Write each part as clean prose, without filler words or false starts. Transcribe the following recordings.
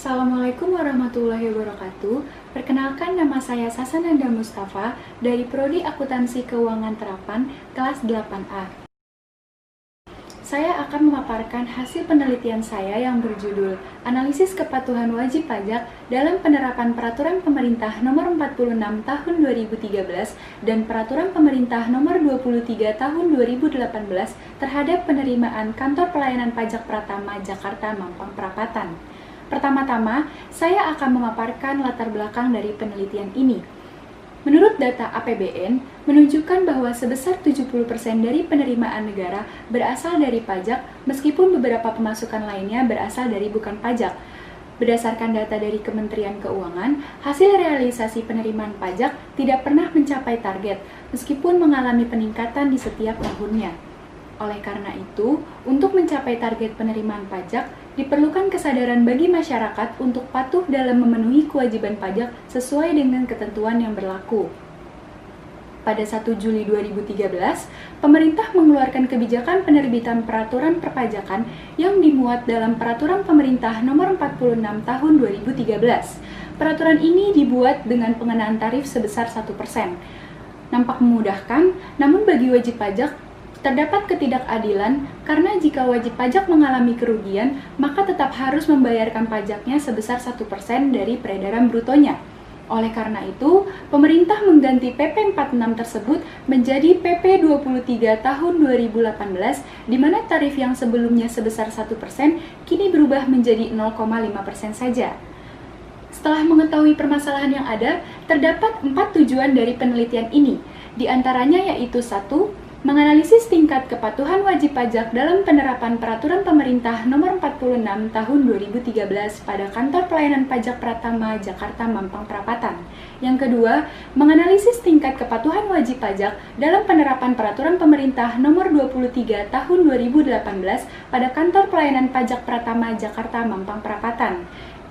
Assalamualaikum warahmatullahi wabarakatuh. Perkenalkan, nama saya Sasananda Mustafa dari Prodi Akuntansi Keuangan Terapan kelas 8A. Saya akan memaparkan hasil penelitian saya yang berjudul Analisis Kepatuhan Wajib Pajak dalam Penerapan Peraturan Pemerintah Nomor 46 Tahun 2013 dan Peraturan Pemerintah Nomor 23 Tahun 2018 terhadap penerimaan Kantor Pelayanan Pajak Pratama Jakarta Mampang Perapatan. Pertama-tama, saya akan memaparkan latar belakang dari penelitian ini. Menurut data APBN, menunjukkan bahwa sebesar 70% dari penerimaan negara berasal dari pajak, meskipun beberapa pemasukan lainnya berasal dari bukan pajak. Berdasarkan data dari Kementerian Keuangan, hasil realisasi penerimaan pajak tidak pernah mencapai target, meskipun mengalami peningkatan di setiap tahunnya. Oleh karena itu, untuk mencapai target penerimaan pajak, diperlukan kesadaran bagi masyarakat untuk patuh dalam memenuhi kewajiban pajak sesuai dengan ketentuan yang berlaku. Pada 1 Juli 2013, pemerintah mengeluarkan kebijakan penerbitan peraturan perpajakan yang dimuat dalam Peraturan Pemerintah Nomor 46 Tahun 2013. Peraturan ini dibuat dengan pengenaan tarif sebesar 1%. Nampak memudahkan, namun bagi wajib pajak, terdapat ketidakadilan karena jika wajib pajak mengalami kerugian, maka tetap harus membayarkan pajaknya sebesar 1% dari peredaran brutonya. Oleh karena itu, pemerintah mengganti PP 46 tersebut menjadi PP 23 tahun 2018, di mana tarif yang sebelumnya sebesar 1% kini berubah menjadi 0,5% saja. Setelah mengetahui permasalahan yang ada, terdapat 4 tujuan dari penelitian ini. Di antaranya yaitu 1. Menganalisis tingkat kepatuhan wajib pajak dalam penerapan Peraturan Pemerintah Nomor 46 Tahun 2013 pada Kantor Pelayanan Pajak Pratama Jakarta Mampang Perapatan. Yang kedua, menganalisis tingkat kepatuhan wajib pajak dalam penerapan Peraturan Pemerintah Nomor 23 Tahun 2018 pada Kantor Pelayanan Pajak Pratama Jakarta Mampang Perapatan.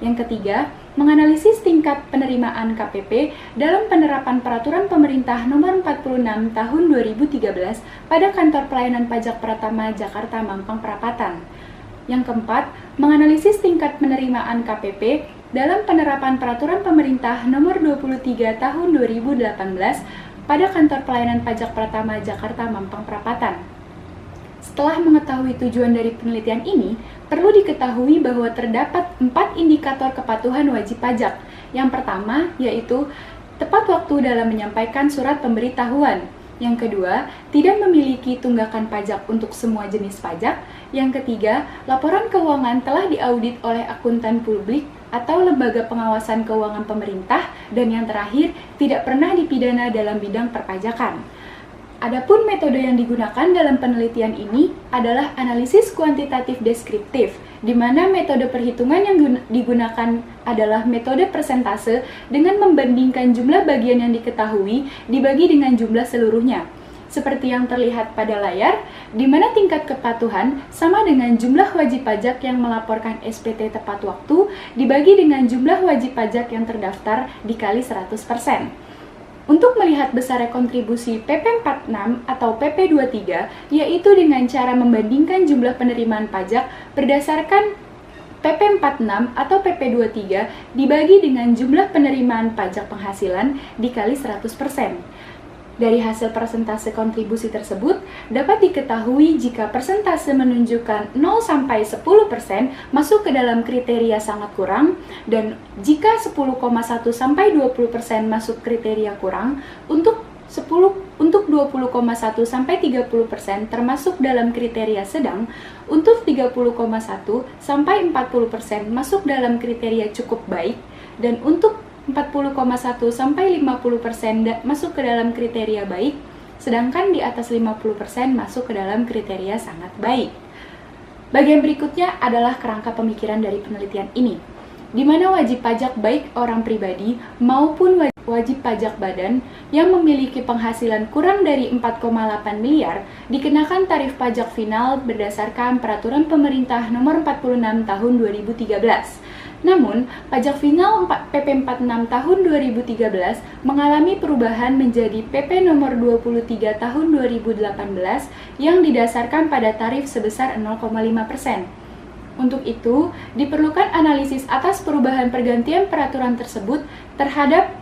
Yang ketiga, menganalisis tingkat penerimaan KPP dalam penerapan Peraturan Pemerintah Nomor 46 Tahun 2013 pada Kantor Pelayanan Pajak Pratama Jakarta Mampang Perapatan. Yang keempat, menganalisis tingkat penerimaan KPP dalam penerapan Peraturan Pemerintah Nomor 23 Tahun 2018 pada Kantor Pelayanan Pajak Pratama Jakarta Mampang Perapatan. Setelah mengetahui tujuan dari penelitian ini, perlu diketahui bahwa terdapat 4 indikator kepatuhan wajib pajak. Yang pertama, yaitu tepat waktu dalam menyampaikan surat pemberitahuan. Yang kedua, tidak memiliki tunggakan pajak untuk semua jenis pajak. Yang ketiga, laporan keuangan telah diaudit oleh akuntan publik atau lembaga pengawasan keuangan pemerintah. Dan yang terakhir, tidak pernah dipidana dalam bidang perpajakan. Adapun metode yang digunakan dalam penelitian ini adalah analisis kuantitatif deskriptif, di mana metode perhitungan yang digunakan adalah metode persentase dengan membandingkan jumlah bagian yang diketahui dibagi dengan jumlah seluruhnya. Seperti yang terlihat pada layar, di mana tingkat kepatuhan sama dengan jumlah wajib pajak yang melaporkan SPT tepat waktu dibagi dengan jumlah wajib pajak yang terdaftar dikali 100%. Untuk melihat besarnya kontribusi PP 46 atau PP 23, yaitu dengan cara membandingkan jumlah penerimaan pajak berdasarkan PP 46 atau PP 23 dibagi dengan jumlah penerimaan pajak penghasilan dikali 100%. Dari hasil persentase kontribusi tersebut, dapat diketahui jika persentase menunjukkan 0-10% masuk ke dalam kriteria sangat kurang, dan jika 10,1-20% masuk kriteria kurang, untuk 20,1-30% termasuk dalam kriteria sedang, untuk 30,1-40% masuk dalam kriteria cukup baik, dan untuk 40,1-50% masuk ke dalam kriteria baik, sedangkan di atas 50% masuk ke dalam kriteria sangat baik. Bagian berikutnya adalah kerangka pemikiran dari penelitian ini, di mana wajib pajak baik orang pribadi maupun wajib pajak badan yang memiliki penghasilan kurang dari 4,8 miliar dikenakan tarif pajak final berdasarkan Peraturan Pemerintah Nomor 46 Tahun 2013. Namun, pajak final PP 46 tahun 2013 mengalami perubahan menjadi PP nomor 23 tahun 2018 yang didasarkan pada tarif sebesar 0,5%. Untuk itu, diperlukan analisis atas perubahan pergantian peraturan tersebut terhadap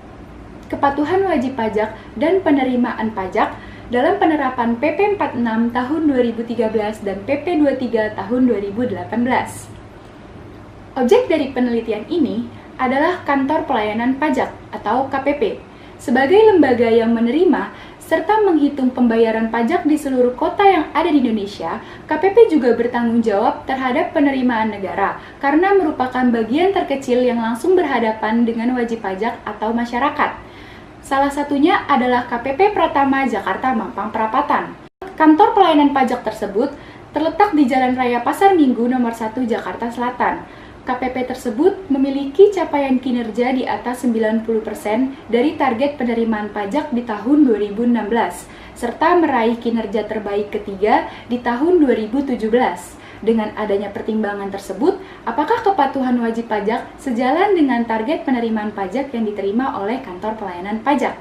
kepatuhan wajib pajak dan penerimaan pajak dalam penerapan PP 46 tahun 2013 dan PP 23 tahun 2018. Objek dari penelitian ini adalah Kantor Pelayanan Pajak atau KPP, sebagai lembaga yang menerima serta menghitung pembayaran pajak di seluruh kota yang ada di Indonesia. KPP juga bertanggung jawab terhadap penerimaan negara karena merupakan bagian terkecil yang langsung berhadapan dengan wajib pajak atau masyarakat. Salah satunya adalah KPP Pratama Jakarta Mampang Perapatan. Kantor pelayanan pajak tersebut terletak di Jalan Raya Pasar Minggu nomor 1 Jakarta Selatan. KPP tersebut memiliki capaian kinerja di atas 90% dari target penerimaan pajak di tahun 2016, serta meraih kinerja terbaik ketiga di tahun 2017. Dengan adanya pertimbangan tersebut, apakah kepatuhan wajib pajak sejalan dengan target penerimaan pajak yang diterima oleh Kantor Pelayanan Pajak?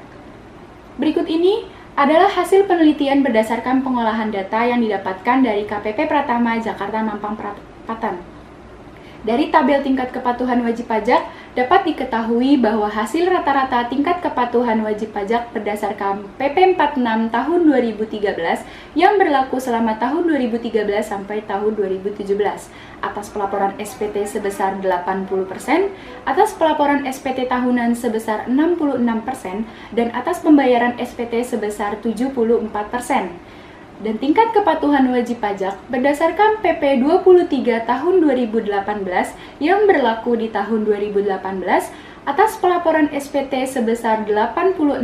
Berikut ini adalah hasil penelitian berdasarkan pengolahan data yang didapatkan dari KPP Pratama Jakarta Mampang Perapatan. Dari tabel tingkat kepatuhan wajib pajak, dapat diketahui bahwa hasil rata-rata tingkat kepatuhan wajib pajak berdasarkan PP 46 tahun 2013 yang berlaku selama tahun 2013 sampai tahun 2017. Atas pelaporan SPT sebesar 80%, atas pelaporan SPT tahunan sebesar 66%, dan atas pembayaran SPT sebesar 74%. Dan tingkat kepatuhan wajib pajak berdasarkan PP 23 tahun 2018 yang berlaku di tahun 2018 atas pelaporan SPT sebesar 86%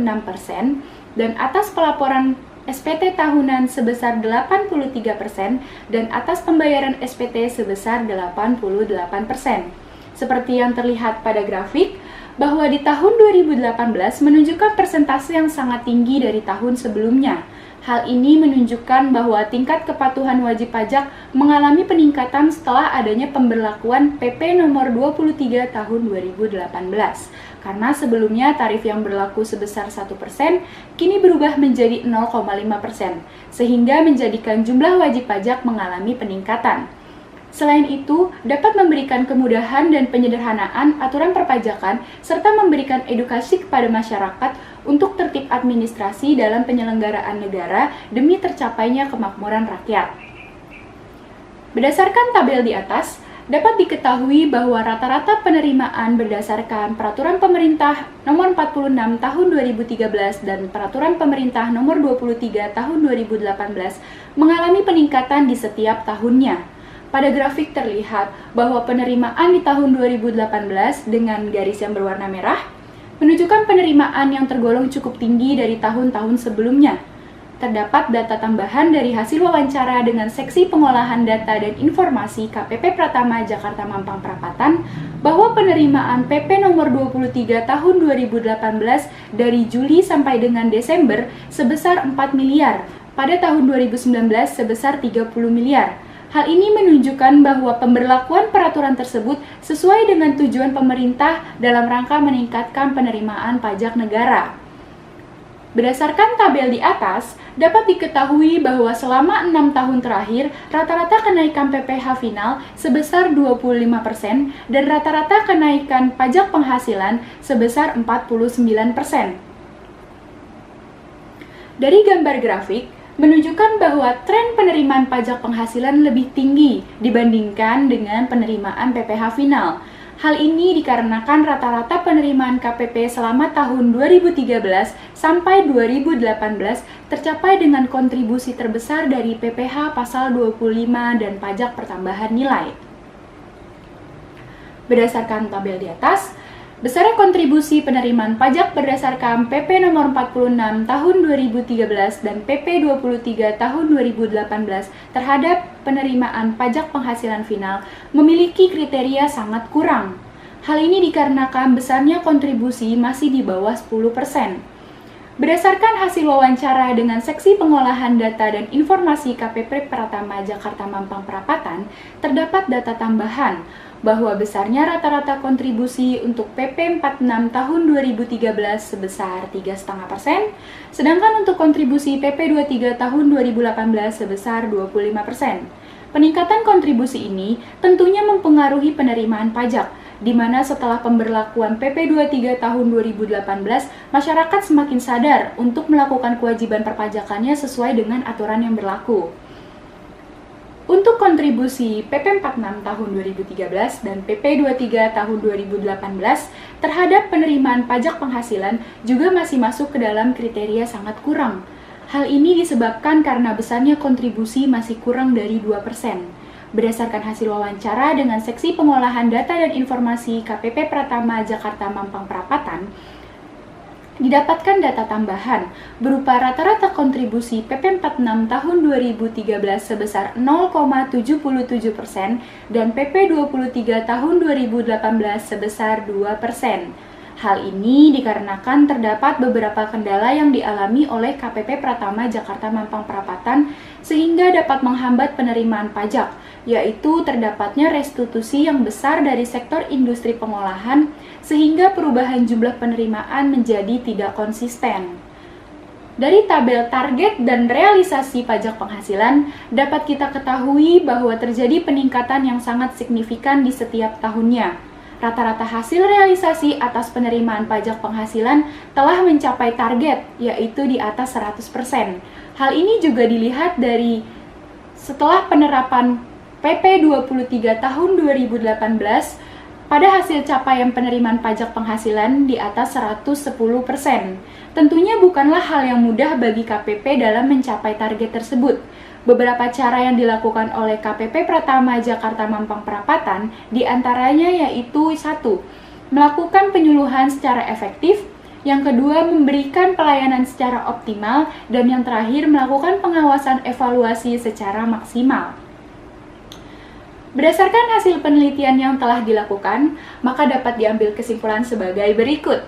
dan atas pelaporan SPT tahunan sebesar 83% dan atas pembayaran SPT sebesar 88%. Seperti yang terlihat pada grafik, bahwa di tahun 2018 menunjukkan persentase yang sangat tinggi dari tahun sebelumnya. Hal ini menunjukkan bahwa tingkat kepatuhan wajib pajak mengalami peningkatan setelah adanya pemberlakuan PP nomor 23 tahun 2018. Karena sebelumnya tarif yang berlaku sebesar 1%, kini berubah menjadi 0,5%, sehingga menjadikan jumlah wajib pajak mengalami peningkatan. Selain itu, dapat memberikan kemudahan dan penyederhanaan aturan perpajakan serta memberikan edukasi kepada masyarakat untuk tertib administrasi dalam penyelenggaraan negara demi tercapainya kemakmuran rakyat. Berdasarkan tabel di atas, dapat diketahui bahwa rata-rata penerimaan berdasarkan Peraturan Pemerintah Nomor 46 Tahun 2013 dan Peraturan Pemerintah Nomor 23 Tahun 2018 mengalami peningkatan di setiap tahunnya. Pada grafik terlihat bahwa penerimaan di tahun 2018 dengan garis yang berwarna merah menunjukkan penerimaan yang tergolong cukup tinggi dari tahun-tahun sebelumnya. Terdapat data tambahan dari hasil wawancara dengan Seksi Pengolahan Data dan Informasi KPP Pratama Jakarta Mampang Perapatan bahwa penerimaan PP nomor 23 tahun 2018 dari Juli sampai dengan Desember sebesar 4 miliar, pada tahun 2019 sebesar 30 miliar. Hal ini menunjukkan bahwa pemberlakuan peraturan tersebut sesuai dengan tujuan pemerintah dalam rangka meningkatkan penerimaan pajak negara. Berdasarkan tabel di atas, dapat diketahui bahwa selama 6 tahun terakhir, rata-rata kenaikan PPh final sebesar 25% dan rata-rata kenaikan pajak penghasilan sebesar 49%. Dari gambar grafik, menunjukkan bahwa tren penerimaan pajak penghasilan lebih tinggi dibandingkan dengan penerimaan PPh final. Hal ini dikarenakan rata-rata penerimaan KPP selama tahun 2013 sampai 2018 tercapai dengan kontribusi terbesar dari PPh pasal 25 dan pajak pertambahan nilai. Berdasarkan tabel di atas, besarnya kontribusi penerimaan pajak berdasarkan PP nomor 46 tahun 2013 dan PP 23 tahun 2018 terhadap penerimaan pajak penghasilan final memiliki kriteria sangat kurang. Hal ini dikarenakan besarnya kontribusi masih di bawah 10%. Berdasarkan hasil wawancara dengan Seksi Pengolahan Data dan Informasi KPP Pratama Jakarta Mampang Perapatan, terdapat data tambahan bahwa besarnya rata-rata kontribusi untuk PP 46 tahun 2013 sebesar 3,5%, sedangkan untuk kontribusi PP 23 tahun 2018 sebesar 25%. Peningkatan kontribusi ini tentunya mempengaruhi penerimaan pajak, di mana setelah pemberlakuan PP 23 tahun 2018, masyarakat semakin sadar untuk melakukan kewajiban perpajakannya sesuai dengan aturan yang berlaku. Untuk kontribusi PP 46 tahun 2013 dan PP 23 tahun 2018 terhadap penerimaan pajak penghasilan juga masih masuk ke dalam kriteria sangat kurang. Hal ini disebabkan karena besarnya kontribusi masih kurang dari 2%. Berdasarkan hasil wawancara dengan Seksi Pengolahan Data dan Informasi KPP Pratama Jakarta Mampang Perapatan, didapatkan data tambahan berupa rata-rata kontribusi PP 46 tahun 2013 sebesar 0,77% dan PP 23 tahun 2018 sebesar 2%. Hal ini dikarenakan terdapat beberapa kendala yang dialami oleh KPP Pratama Jakarta Mampang Perapatan sehingga dapat menghambat penerimaan pajak, yaitu terdapatnya restitusi yang besar dari sektor industri pengolahan sehingga perubahan jumlah penerimaan menjadi tidak konsisten. Dari tabel target dan realisasi pajak penghasilan, dapat kita ketahui bahwa terjadi peningkatan yang sangat signifikan di setiap tahunnya. Rata-rata hasil realisasi atas penerimaan pajak penghasilan telah mencapai target, yaitu di atas 100%. Hal ini juga dilihat dari setelah penerapan PP 23 tahun 2018, pada hasil capaian penerimaan pajak penghasilan di atas 110%. Tentunya bukanlah hal yang mudah bagi KPP dalam mencapai target tersebut. Beberapa cara yang dilakukan oleh KPP Pratama Jakarta Mampang Perapatan diantaranya yaitu 1. Melakukan penyuluhan secara efektif, yang kedua memberikan pelayanan secara optimal, dan yang terakhir melakukan pengawasan evaluasi secara maksimal. Berdasarkan hasil penelitian yang telah dilakukan, maka dapat diambil kesimpulan sebagai berikut.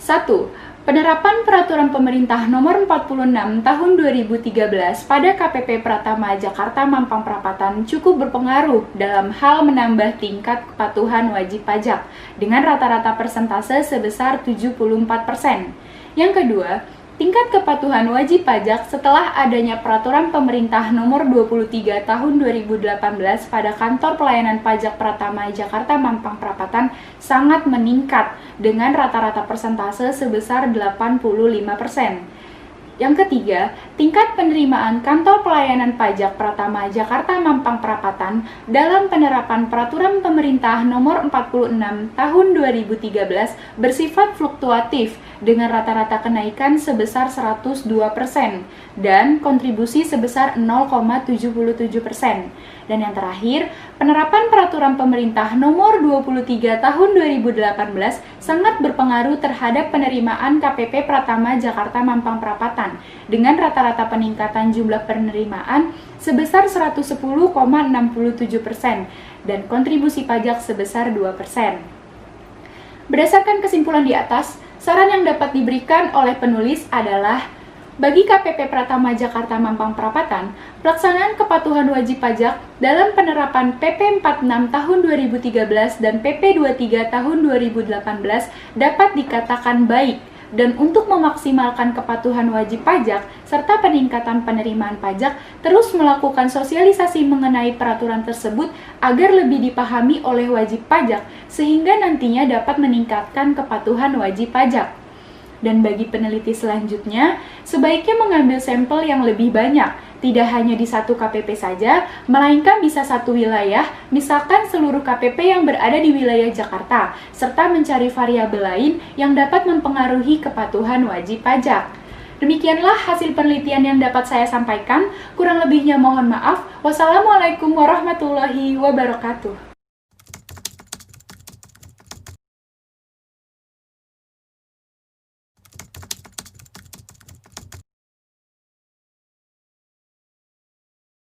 1. Penerapan Peraturan Pemerintah Nomor 46 Tahun 2013 pada KPP Pratama Jakarta Mampang Perapatan cukup berpengaruh dalam hal menambah tingkat kepatuhan wajib pajak dengan rata-rata persentase sebesar 74%. Yang kedua, tingkat kepatuhan wajib pajak setelah adanya Peraturan Pemerintah Nomor 23 Tahun 2018 pada Kantor Pelayanan Pajak Pratama Jakarta Mampang Perapatan sangat meningkat dengan rata-rata persentase sebesar 85%. Yang ketiga, tingkat penerimaan Kantor Pelayanan Pajak Pratama Jakarta Mampang Perapatan dalam penerapan Peraturan Pemerintah Nomor 46 Tahun 2013 bersifat fluktuatif dengan rata-rata kenaikan sebesar 102% dan kontribusi sebesar 0,77%. Dan yang terakhir, penerapan Peraturan Pemerintah Nomor 23 Tahun 2018 sangat berpengaruh terhadap penerimaan KPP Pratama Jakarta Mampang Perapatan dengan rata-rata peningkatan jumlah penerimaan sebesar 110,67% dan kontribusi pajak sebesar 2%. Berdasarkan kesimpulan di atas, saran yang dapat diberikan oleh penulis adalah bagi KPP Pratama Jakarta Mampang Perapatan, pelaksanaan kepatuhan wajib pajak dalam penerapan PP 46 tahun 2013 dan PP 23 tahun 2018 dapat dikatakan baik, dan untuk memaksimalkan kepatuhan wajib pajak serta peningkatan penerimaan pajak, terus melakukan sosialisasi mengenai peraturan tersebut agar lebih dipahami oleh wajib pajak, sehingga nantinya dapat meningkatkan kepatuhan wajib pajak. Dan bagi peneliti selanjutnya, sebaiknya mengambil sampel yang lebih banyak, tidak hanya di satu KPP saja, melainkan bisa satu wilayah, misalkan seluruh KPP yang berada di wilayah Jakarta, serta mencari variabel lain yang dapat mempengaruhi kepatuhan wajib pajak. Demikianlah hasil penelitian yang dapat saya sampaikan, kurang lebihnya mohon maaf. Wassalamualaikum warahmatullahi wabarakatuh.